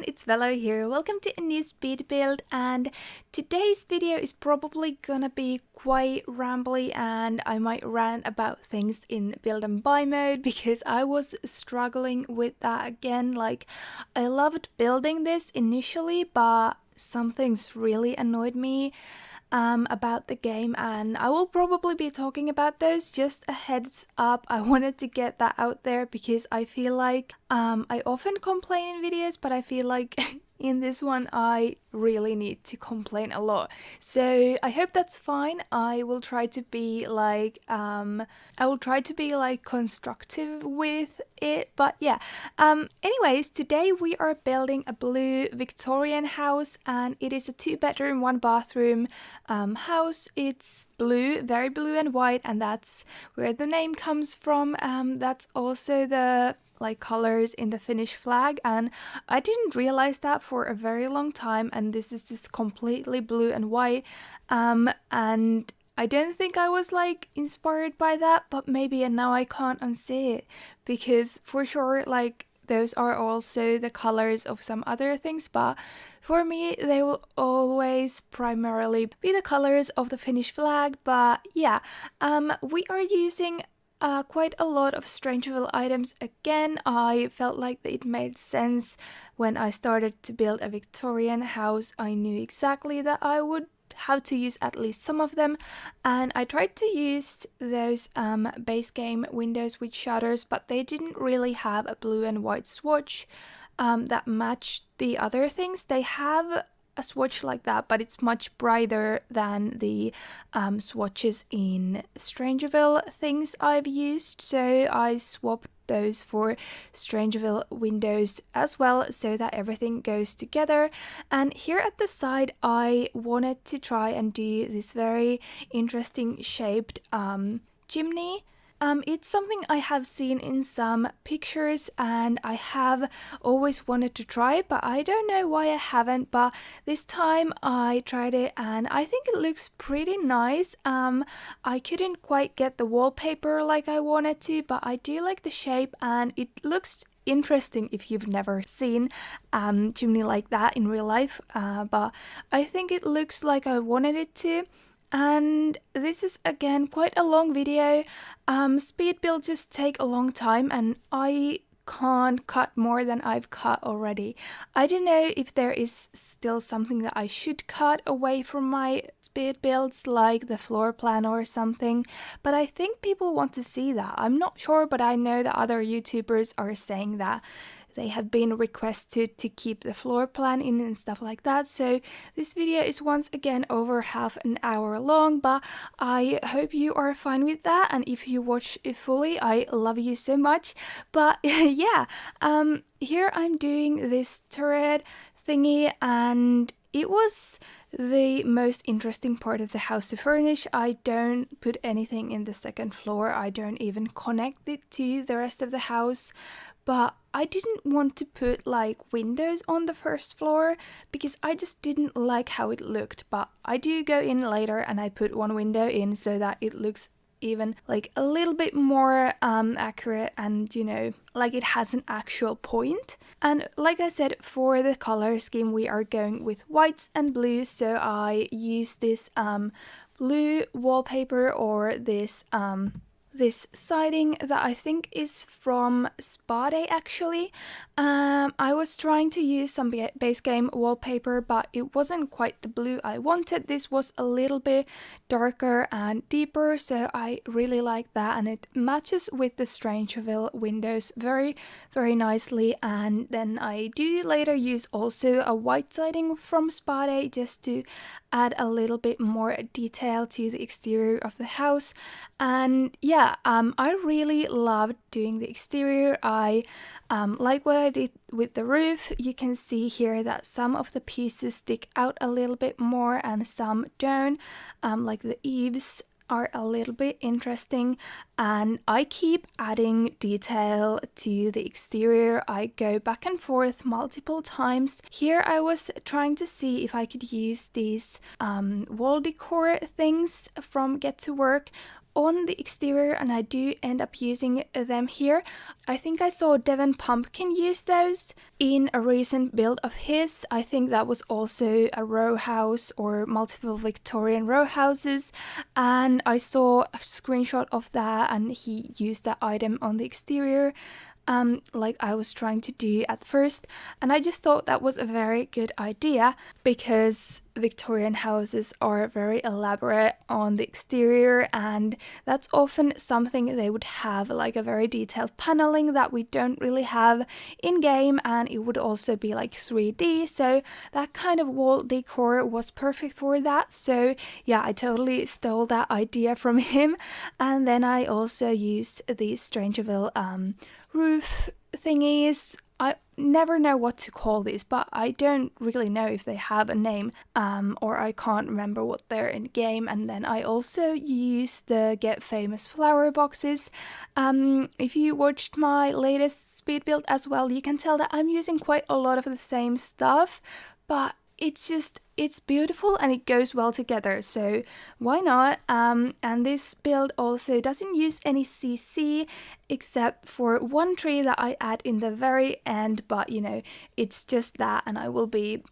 it's Velo here. Welcome to a new speed build, and today's video is probably gonna be quite rambly and I might rant about things in build and buy mode because I was struggling with that again. Like, I loved building this initially, but some things really annoyed me about the game, and I will probably be talking about those. Just a heads up, I wanted to get that out there because I feel like I often complain in videos, but I feel like in this one I really need to complain a lot. So I hope that's fine. I will try to be like constructive with it, but yeah. Anyways, today we are building a blue Victorian house, and it is a 2-bedroom 1-bathroom house. It's blue, very blue and white, and that's where the name comes from. That's also the colors in the Finnish flag, and I didn't realize that for a very long time, and this is just completely blue and white, and I don't think I was inspired by that, but maybe, and now I can't unsee it, because for sure those are also the colors of some other things, but for me they will always primarily be the colors of the Finnish flag. But yeah, we are using quite a lot of Strangeville items again. I felt like it made sense when I started to build a Victorian house. I knew exactly that I would have to use at least some of them, and I tried to use those base game windows with shutters, but they didn't really have a blue and white swatch that matched the other things. They have a swatch like that, but it's much brighter than the swatches in Strangeville things I've used, so I swapped those for Strangeville windows as well, so that everything goes together. And here at the side I wanted to try and do this very interesting shaped chimney. It's something I have seen in some pictures and I have always wanted to try, but I don't know why I haven't. But this time I tried it and I think it looks pretty nice. I couldn't quite get the wallpaper like I wanted to, but I do like the shape and it looks interesting if you've never seen chimney like that in real life. But I think it looks like I wanted it to. And this is again quite a long video. Speed builds just take a long time and I can't cut more than I've cut already. I don't know if there is still something that I should cut away from my speed builds, like the floor plan or something, but I think people want to see that. I'm not sure, but I know that other YouTubers are saying that they have been requested to keep the floor plan in and stuff like that. So this video is once again over half an hour long, but I hope you are fine with that, and if you watch it fully, I love you so much. But yeah, here I'm doing this turret thingy, and it was the most interesting part of the house to furnish. I don't put anything in the second floor. I don't even connect it to the rest of the house. But I didn't want to put windows on the first floor because I just didn't like how it looked. But I do go in later and I put one window in so that it looks even a little bit more accurate, and it has an actual point. And like I said, for the color scheme we are going with whites and blues, so I use this blue wallpaper, or this siding that I think is from Tbh I actually. I was trying to use some base game wallpaper, but it wasn't quite the blue I wanted. This was a little bit darker and deeper, so I really like that, and it matches with the Strangeville windows very, very nicely. And then I do later use also a white siding from Tbh I just to add a little bit more detail to the exterior of the house. And yeah, I really loved doing the exterior. I like what I did with the roof. You can see here that some of the pieces stick out a little bit more and some don't. Like the eaves are a little bit interesting, and I keep adding detail to the exterior. I go back and forth multiple times. Here I was trying to see if I could use these wall decor things from Get to Work, on the exterior, and I do end up using them here. I think I saw Devon Pumpkin use those in a recent build of his. I think that was also a row house or multiple Victorian row houses, and I saw a screenshot of that and he used that item on the exterior. Like I was trying to do at first, and I just thought that was a very good idea because Victorian houses are very elaborate on the exterior, and that's often something they would have, like a very detailed paneling that we don't really have in game, and it would also be like 3D, so that kind of wall decor was perfect for that. So yeah, I totally stole that idea from him. And then I also used these Strangerville roof thingies. I never know what to call these, but I don't really know if they have a name, or I can't remember what they're in game. And then I also use the Get Famous flower boxes. If you watched my latest speed build as well, you can tell that I'm using quite a lot of the same stuff, but it's beautiful and it goes well together, so why not? And this build also doesn't use any CC except for one tree that I add in the very end, but you know, it's just that, and I will be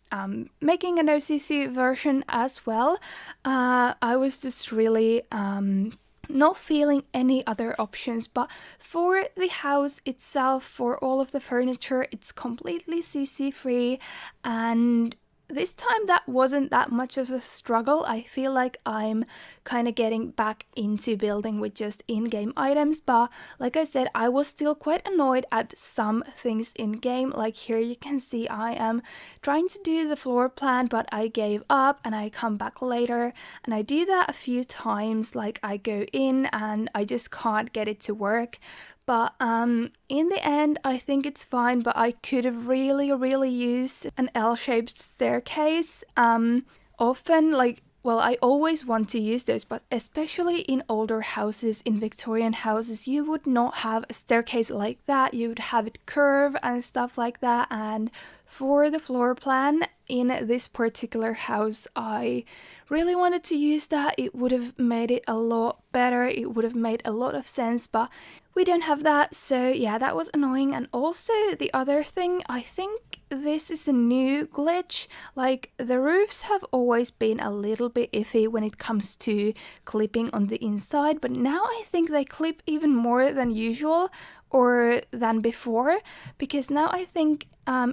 making a no CC version as well. I was just really not feeling any other options, but for the house itself, for all of the furniture, it's completely CC free, and this time that wasn't that much of a struggle. I feel like I'm kind of getting back into building with just in-game items, but like I said, I was still quite annoyed at some things in-game. Like here you can see I am trying to do the floor plan, but I gave up and I come back later, and I do that a few times. Like I go in and I just can't get it to work. But in the end, I think it's fine, but I could have really used an L-shaped staircase. Often, like, well, I always want to use those, but especially in older houses, in Victorian houses, you would not have a staircase like that. You would have it curve and stuff like that. And for the floor plan in this particular house, I really wanted to use that. It would have made it a lot better. It would have made a lot of sense, but we don't have that. So yeah, that was annoying. And also the other thing, I think this is a new glitch. Like the roofs have always been a little bit iffy when it comes to clipping on the inside, but now I think they clip even more than usual or than before, because now I think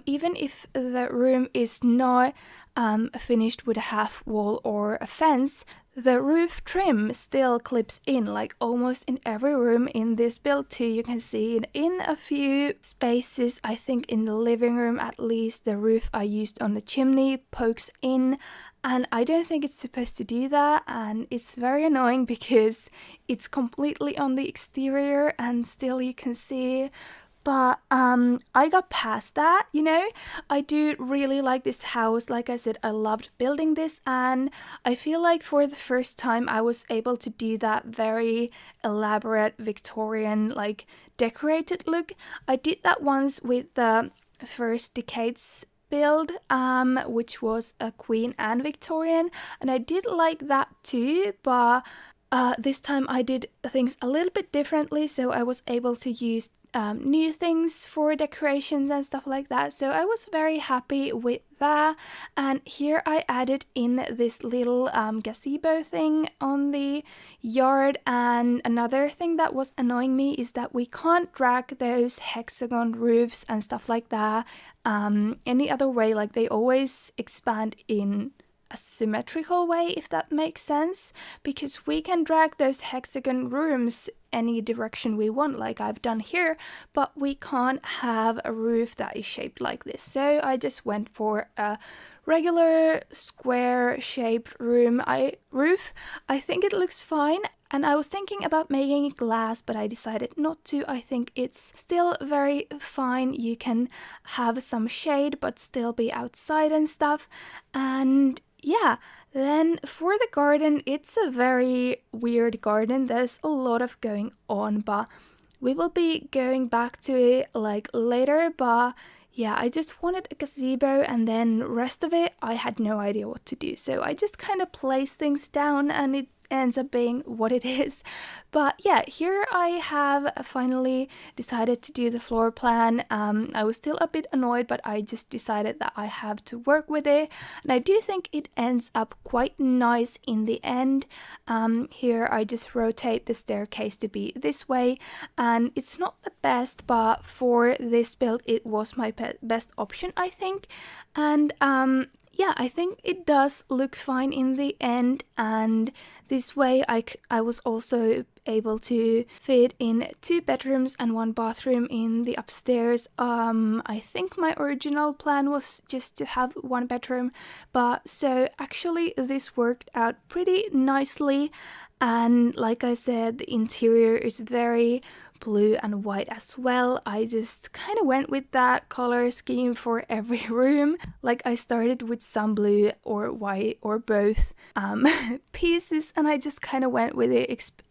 even if the room is not finished with a half wall or a fence, the roof trim still clips in, like almost in every room in this build too. You can see it in a few spaces. I think in the living room at least, the roof I used on the chimney pokes in, and I don't think it's supposed to do that, and it's very annoying because it's completely on the exterior and still you can see. But I got past that, you know. I do really like this house. Like I said, I loved building this, and I feel like for the first time I was able to do that very elaborate Victorian, like decorated look. I did that once with the first Decades build, which was a Queen and Victorian, and I did like that too, but this time I did things a little bit differently, so I was able to use new things for decorations and stuff like that, so I was very happy with that. And here I added in this little gazebo thing on the yard, and another thing that was annoying me is that we can't drag those hexagon roofs and stuff like that any other way. Like they always expand in a symmetrical way, if that makes sense, because we can drag those hexagon rooms any direction we want, like I've done here, but we can't have a roof that is shaped like this. So I just went for a regular square shaped roof. I think it looks fine, and I was thinking about making it glass, but I decided not to. I think it's still very fine. You can have some shade but still be outside and stuff. And yeah, then for the garden, it's a very weird garden. There's a lot of going on, but we will be going back to it like later. But yeah, I just wanted a gazebo, and then rest of it I had no idea what to do, so I just kind of placed things down, and it ends up being what it is. But yeah, here I have finally decided to do the floor plan. I was still a bit annoyed, but I just decided that I have to work with it, and I do think it ends up quite nice in the end. Here I just rotate the staircase to be this way, and it's not the best, but for this build it was my best option, I think. And yeah, I think it does look fine in the end, and this way I was also able to fit in 2 bedrooms and 1 bathroom in the upstairs. I think my original plan was just to have 1 bedroom, but so actually this worked out pretty nicely. And like I said, the interior is very blue and white as well. I just kind of went with that color scheme for every room. Like I started with some blue or white or both pieces, and I just kind of went with it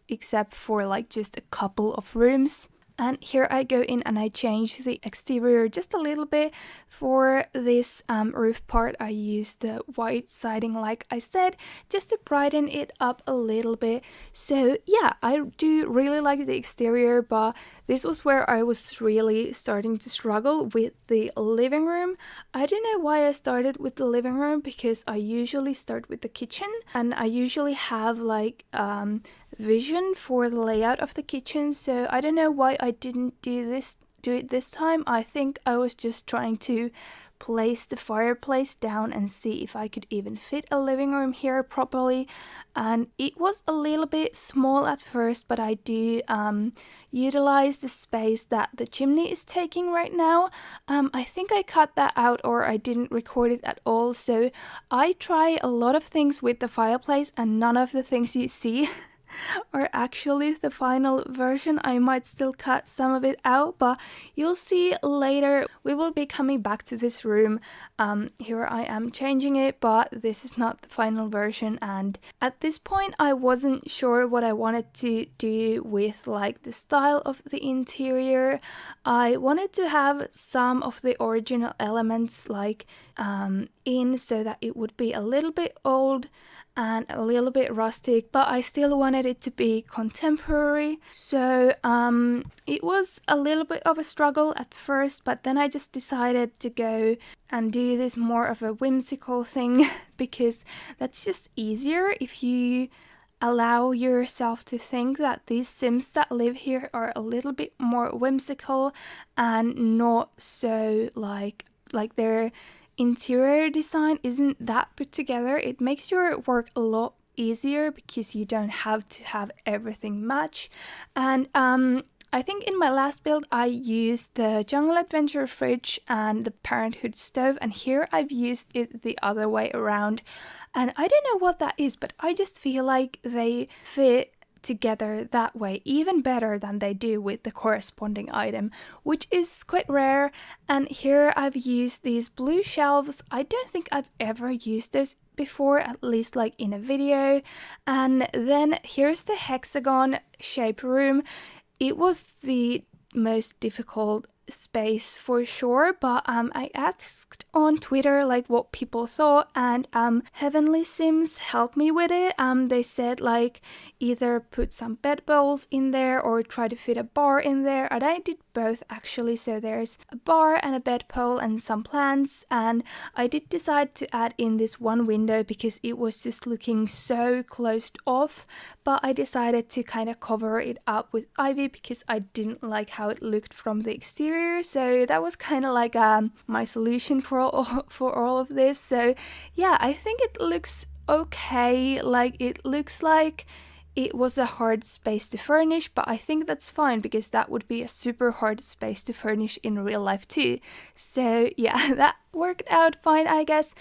except for like just a couple of rooms. And here I go in and I change the exterior just a little bit. For this roof part, I used the white siding, like I said, just to brighten it up a little bit. So yeah, I do really like the exterior, but this was where I was really starting to struggle with the living room. I don't know why I started with the living room, because I usually start with the kitchen, and I usually have like vision for the layout of the kitchen, so I don't know why I didn't do it this time. I think I was just trying to place the fireplace down and see if I could even fit a living room here properly, and it was a little bit small at first, but I do utilize the space that the chimney is taking right now. I think I cut that out, or I didn't record it at all, so I try a lot of things with the fireplace, and none of the things you see or actually the final version. I might still cut some of it out, but you'll see later. We will be coming back to this room. Here I am changing it, but this is not the final version, and at this point I wasn't sure what I wanted to do with like the style of the interior. I wanted to have some of the original elements like in, so that it would be a little bit old and a little bit rustic, but I still wanted it to be contemporary. So it was a little bit of a struggle at first, but then I just decided to go and do this more of a whimsical thing because that's just easier if you allow yourself to think that these Sims that live here are a little bit more whimsical and not so like their interior design isn't that put together. It makes your work a lot easier because you don't have to have everything match. And I think in my last build I used the Jungle Adventure fridge and the Parenthood stove, and here I've used it the other way around. And I don't know what that is, but I just feel like they fit together that way even better than they do with the corresponding item, which is quite rare. And here I've used these blue shelves. I don't think I've ever used those before, at least like in a video. And then here's the hexagon shaped room. It was the most difficult space for sure, but I asked on Twitter like what people thought, and Heavenly Sims helped me with it. They said like either put some bed bowls in there or try to fit a bar in there, and I did both actually. So there's a bar and a bed pole and some plants, and I did decide to add in this one window because it was just looking so closed off, but I decided to kind of cover it up with ivy because I didn't like how it looked from the exterior. So that was kind of like my solution for all of this. So yeah, I think it looks okay. Like it looks like it was a hard space to furnish, but I think that's fine because that would be a super hard space to furnish in real life too. So yeah, that worked out fine, I guess.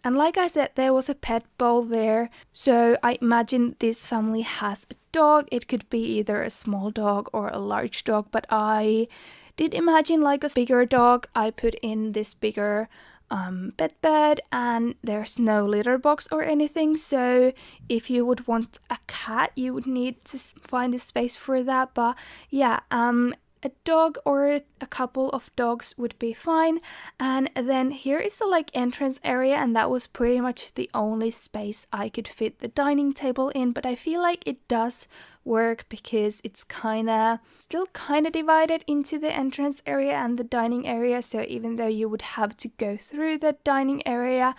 And like I said, there was a pet bowl there. So I imagine this family has a dog. It could be either a small dog or a large dog, but I did imagine like a bigger dog. I put in this bigger bed, and there's no litter box or anything, so if you would want a cat you would need to find a space for that. But yeah, a dog or a couple of dogs would be fine. And then here is the like entrance area, and that was pretty much the only space I could fit the dining table in, but I feel like it does work because it's still kind of divided into the entrance area and the dining area. So even though you would have to go through the dining area,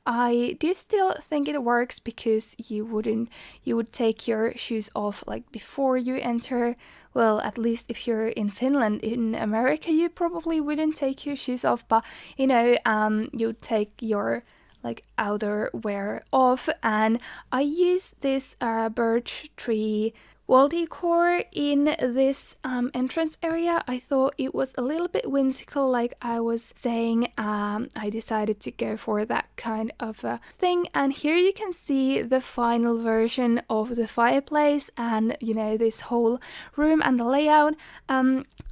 I do still think it works because you would take your shoes off like before you enter. Well, at least if you're in Finland. In America you probably wouldn't take your shoes off, but you'd take your like outerwear off. And I used this birch tree wall decor in this entrance area. I thought it was a little bit whimsical, like I was saying. I decided to go for that kind of a thing, and here you can see the final version of the fireplace and this whole room and the layout.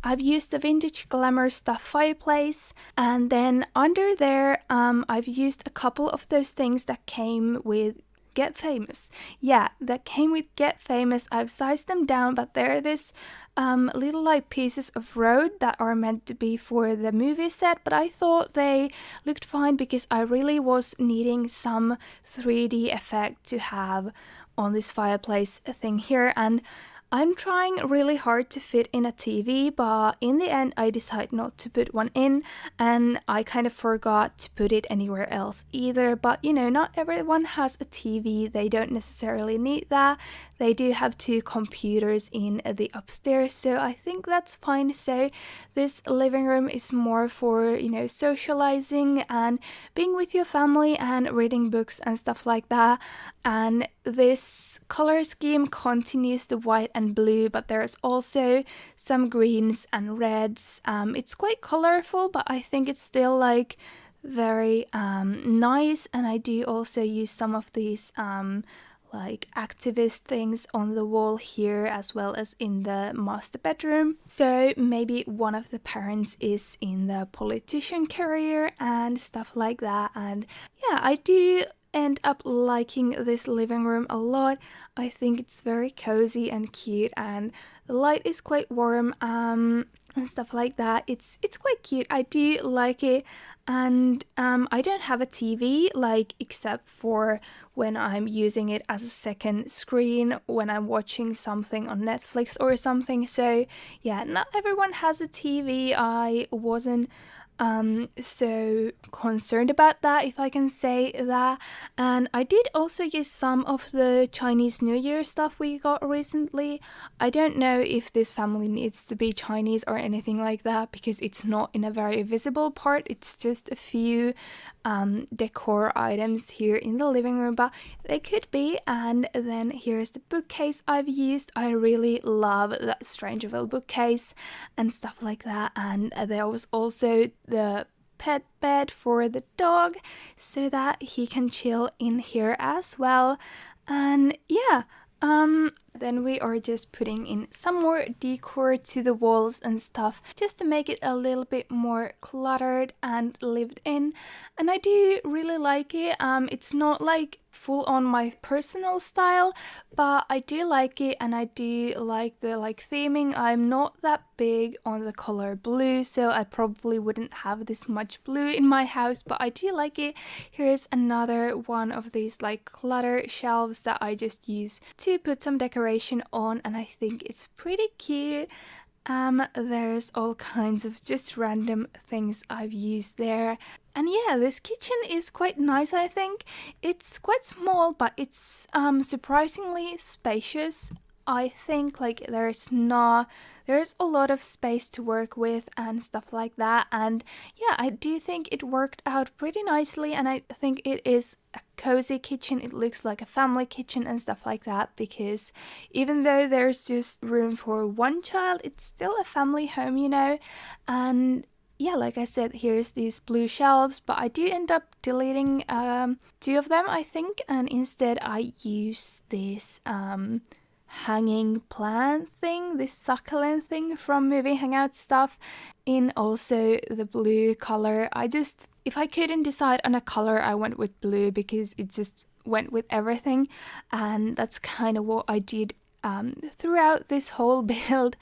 I've used the vintage glamour stuff fireplace, and then under there I've used a couple of those things that came with Get Famous. Yeah, that came with Get Famous. I've sized them down, but they're this little like pieces of road that are meant to be for the movie set, but I thought they looked fine because I really was needing some 3D effect to have on this fireplace thing here. And I'm trying really hard to fit in a TV, but in the end I decided not to put one in, and I kind of forgot to put it anywhere else either. But not everyone has a TV, they don't necessarily need that. They do have 2 computers in the upstairs, so I think that's fine. So this living room is more for socializing and being with your family and reading books and stuff like that. And this color scheme continues the white and blue, but there's also some greens and reds. It's quite colorful, but I think it's still like very nice. And I do also use some of these like activist things on the wall here, as well as in the master bedroom. So maybe one of the parents is in the politician career and stuff like that. And yeah, I do end up liking this living room a lot. I think it's very cozy and cute, and the light is quite warm and stuff like that. It's quite cute. I do like it. And I don't have a TV, like, except for when I'm using it as a second screen when I'm watching something on Netflix or something. So yeah, not everyone has a TV. I wasn't so concerned about that, if I can say that. And I did also use some of the Chinese New Year stuff we got recently. I don't know if this family needs to be Chinese or anything like that, because it's not in a very visible part. It's just a few decor items here in the living room, but they could be. And then here's the bookcase I've used. I really love that Strangerville bookcase and stuff like that. And there was also the pet bed for the dog so that he can chill in here as well. And yeah, then we are just putting in some more decor to the walls and stuff, just to make it a little bit more cluttered and lived in. And I do really like it. It's not like full on my personal style, but I do like it, and I do like the theming. I'm not that big on the color blue, so I probably wouldn't have this much blue in my house, but I do like it. Here's another one of these like clutter shelves that I just use to put some decoration on, and I think it's pretty cute. There's all kinds of just random things I've used there. And yeah, this kitchen is quite nice, I think. It's quite small, but it's surprisingly spacious. I think like there's a lot of space to work with and stuff like that. And yeah, I do think it worked out pretty nicely, and I think it is a cozy kitchen. It looks like a family kitchen and stuff like that, because even though there's just room for one child, it's still a family home, And yeah, like I said, here's these blue shelves, but I do end up deleting 2 of them, I think, and instead I use this hanging plant thing, this succulent thing from Movie Hangout stuff, in also the blue color. If I couldn't decide on a color, I went with blue because it just went with everything, and that's kind of what I did throughout this whole build,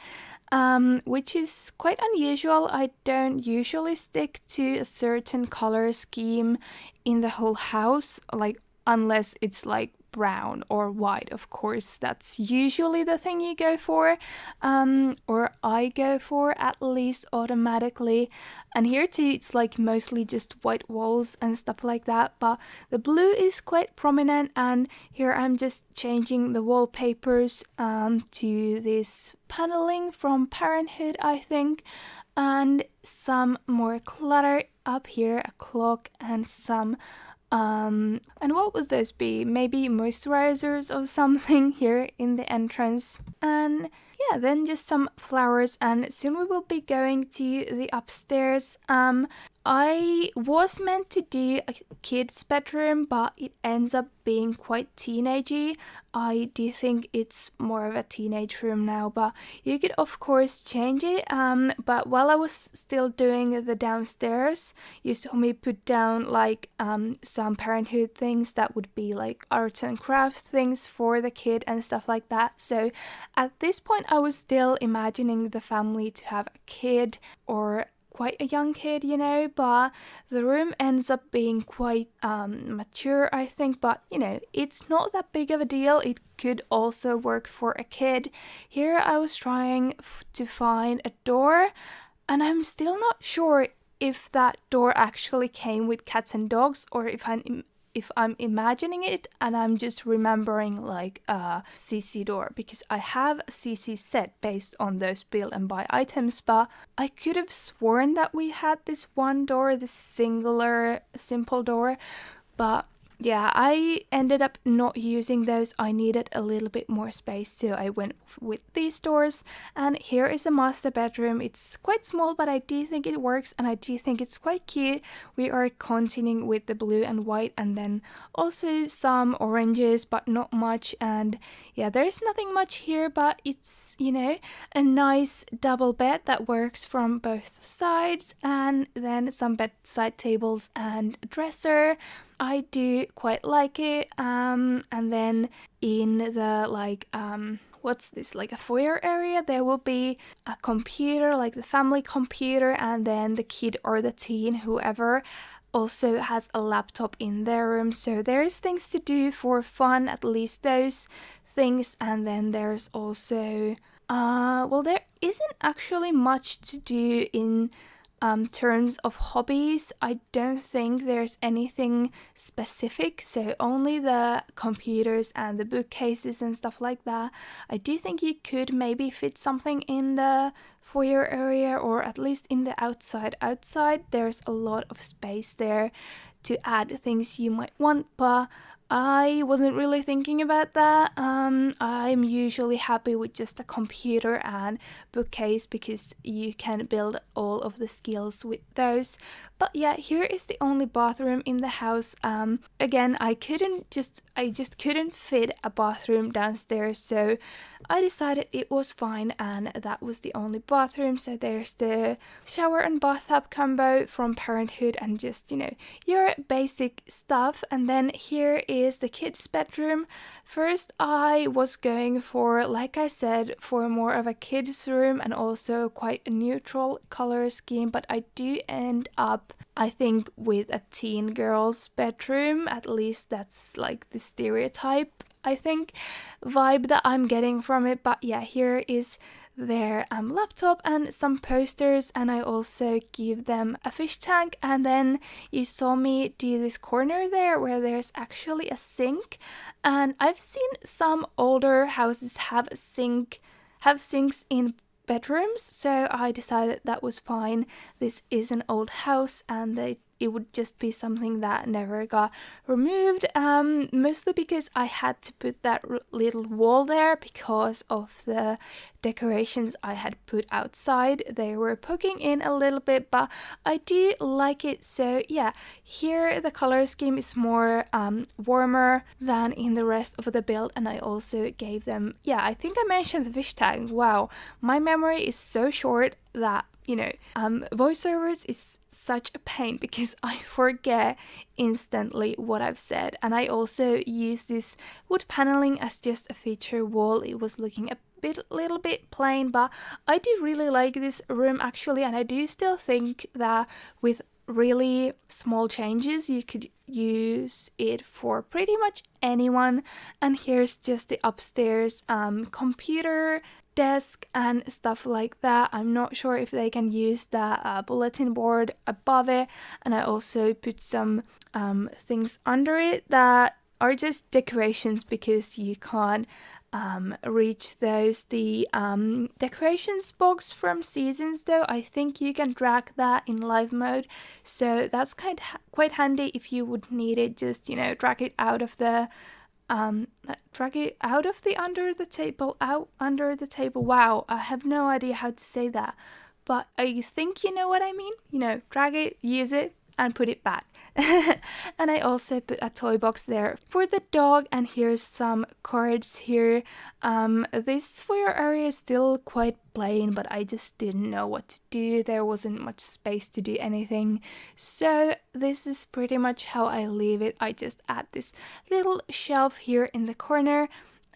which is quite unusual. I don't usually stick to a certain color scheme in the whole house, like unless it's like brown or white. Of course, that's usually the thing you go for, or I go for at least automatically. And here too, it's like mostly just white walls and stuff like that, but the blue is quite prominent. And here I'm just changing the wallpapers to this paneling from Parenthood, I think, and some more clutter up here, a clock and some and what would those be? Maybe moisturizers or something here in the entrance. And yeah, then just some flowers, and soon we will be going to the upstairs. I was meant to do a kid's bedroom, but it ends up being quite teenagey. I do think it's more of a teenage room now, but you could of course change it. But while I was still doing the downstairs, you saw me put down like some Parenthood things that would be like arts and crafts things for the kid and stuff like that. So at this point I was still imagining the family to have a kid, or quite a young kid, you know, but the room ends up being quite mature, I think. But you know, it's not that big of a deal. It could also work for a kid. Here I was trying to find a door, and I'm still not sure if that door actually came with cats and dogs, or if I'm imagining it and I'm just remembering like a CC door, because I have a CC set based on those build and buy items, but I could have sworn that we had this one door, this singular simple door. But yeah, I ended up not using those. I needed a little bit more space, so I went with these doors. And here is the master bedroom. It's quite small, but I do think it works, and I do think it's quite cute. We are continuing with the blue and white, and then also some oranges, but not much. And yeah, there's nothing much here, but it's, you know, a nice double bed that works from both sides, and then some bedside tables and a dresser. I do quite like it. And then in the like what's this, like a foyer area, there will be a computer, like the family computer, and then the kid or the teen, whoever, also has a laptop in their room. So there's things to do for fun, at least those things. And then there's also well, there isn't actually much to do in terms of hobbies. I don't think there's anything specific, so only the computers and the bookcases and stuff like that. I do think you could maybe fit something in the foyer area, or at least in the outside. Outside there's a lot of space there to add things you might want, but I wasn't really thinking about that. I'm usually happy with just a computer and bookcase, because you can build all of the skills with those. But yeah, here is the only bathroom in the house. Again, I just couldn't fit a bathroom downstairs, so I decided it was fine, and that was the only bathroom. So there's the shower and bathtub combo from Parenthood, and just, you know, your basic stuff. And then here is the kids' bedroom. First I was going for, like I said, for more of a kids' room and also quite a neutral color scheme, but I do end up, I think, with a teen girl's bedroom. At least that's like the stereotype, I think, vibe that I'm getting from it. But yeah, here is their laptop and some posters, and I also give them a fish tank. And then you saw me do this corner there where there's actually a sink, and I've seen some older houses have sinks in bedrooms, so I decided that was fine. This is an old house, and it would just be something that never got removed, mostly because I had to put that little wall there because of the decorations I had put outside. They were poking in a little bit, but I do like it. So yeah, here the color scheme is more warmer than in the rest of the build, and I also gave them, yeah, I think I mentioned the fish tank. Wow, my memory is so short that, you know, voiceovers is such a pain because I forget instantly what I've said. And I also use this wood paneling as just a feature wall. It was looking a little bit plain, but I do really like this room actually, and I do still think that with really small changes you could use it for pretty much anyone. And here's just the upstairs computer desk and stuff like that. I'm not sure if they can use the bulletin board above it, and I also put some things under it that are just decorations because you can't reach those. The decorations box from Seasons though, I think you can drag that in live mode, so that's quite handy if you would need it. Just, you know, drag it out of the under the table, out under the table. Wow, I have no idea how to say that, but I think you know what I mean. You know, drag it, use it, and put it back. And I also put a toy box there for the dog, and here's some cards here. This foyer area is still quite plain, but I just didn't know what to do. There wasn't much space to do anything, so this is pretty much how I leave it. I just add this little shelf here in the corner,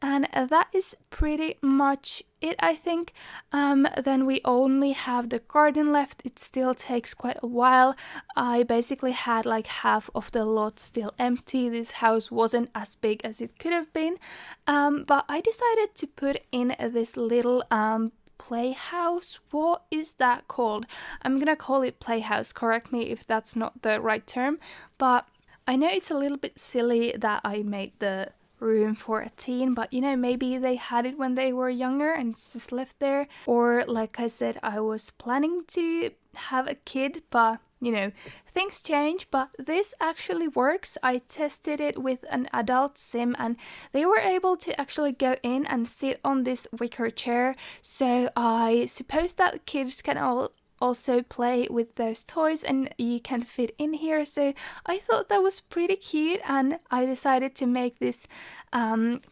and that is pretty much it, I think. Then we only have the garden left. It still takes quite a while. I basically had like half of the lot still empty. This house wasn't as big as it could have been, but I decided to put in this little playhouse. What is that called? I'm gonna call it playhouse. Correct me if that's not the right term, but I know it's a little bit silly that I made the room for a teen, but you know, maybe they had it when they were younger and it's just left there. Or like I said, I was planning to have a kid, but you know, things change. But this actually works. I tested it with an adult sim and they were able to actually go in and sit on this wicker chair, so I suppose that kids can also play with those toys and you can fit in here. So I thought that was pretty cute, and I decided to make this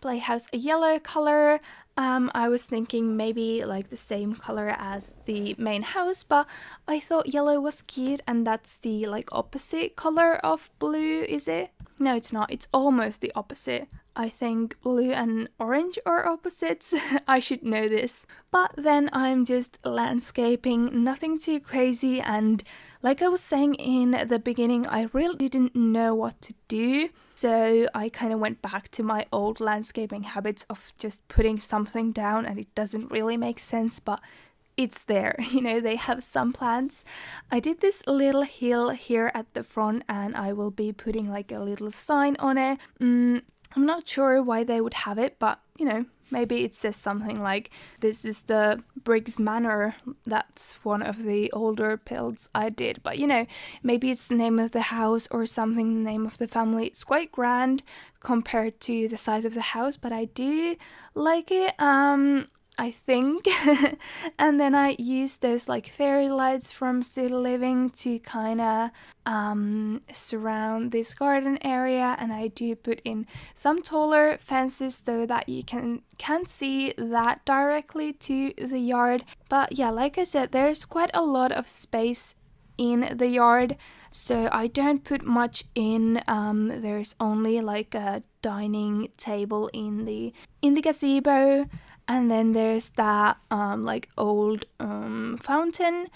playhouse a yellow color. I was thinking maybe like the same color as the main house, but I thought yellow was cute, and that's the like opposite color of blue, is it? No, it's not. It's almost the opposite. I think blue and orange are opposites. I should know this. But then I'm just landscaping, nothing too crazy, and like I was saying in the beginning, I really didn't know what to do. So I kind of went back to my old landscaping habits of just putting something down, and it doesn't really make sense, but it's there. You know, they have some plants. I did this little hill here at the front, and I will be putting like a little sign on it. I'm not sure why they would have it, but you know, maybe it says something like, this is the Briggs Manor. That's one of the older builds I did. But you know, maybe it's the name of the house or something, the name of the family. It's quite grand compared to the size of the house, but I do like it. I think. And then I used those like fairy lights from City Living to kind of surround this garden area, and I do put in some taller fences so that you can't see that directly to the yard. But yeah, like I said, there's quite a lot of space in the yard, so I don't put much in. There's only like a dining table in the gazebo. And then there's that like old fountain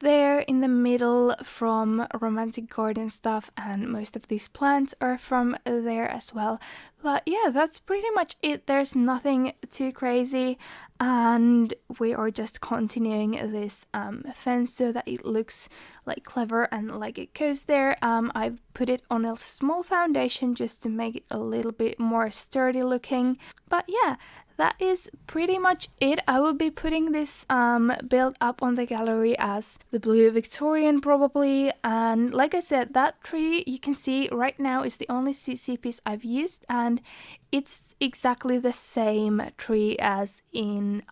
there in the middle from Romantic Garden stuff, and most of these plants are from there as well. But yeah, that's pretty much it. There's nothing too crazy, and we are just continuing this fence so that it looks like clever and like it goes there. I've put it on a small foundation just to make it a little bit more sturdy looking. But yeah, that is pretty much it. I will be putting this build up on the gallery as the blue Victorian probably. And like I said, that tree you can see right now is the only CC piece I've used, and it's exactly the same tree as in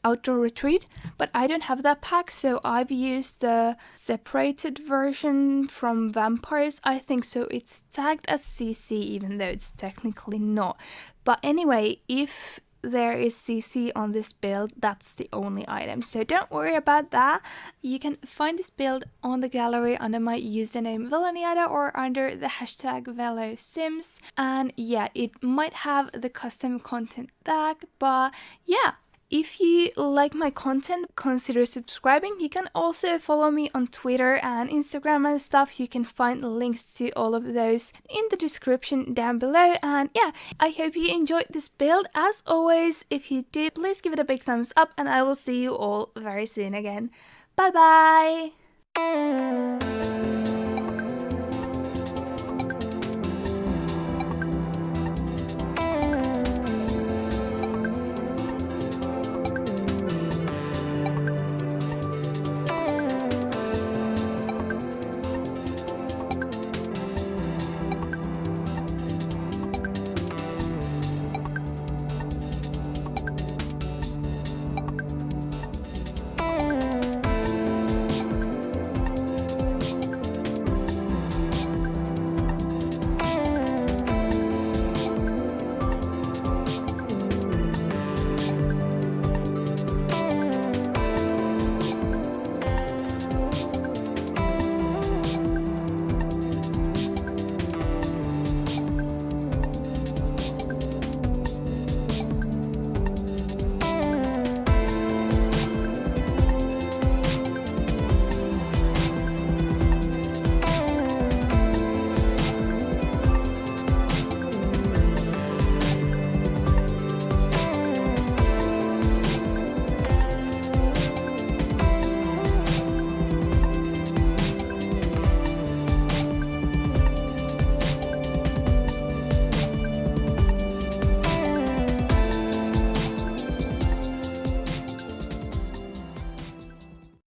Outdoor Retreat, but I don't have that pack, so I've used the separated version from Vampires, I think, so it's tagged as CC even though it's technically not. But anyway, if there is CC on this build. That's the only item, so don't worry about that. You can find this build on the gallery under my username veloniada or under the hashtag velosims. And yeah, it might have the custom content tag, but yeah. If you like my content, consider subscribing. You can also follow me on Twitter and Instagram and stuff. You can find links to all of those in the description down below. And yeah, I hope you enjoyed this build. As always, if you did, please give it a big thumbs up and I will see you all very soon again. Bye bye!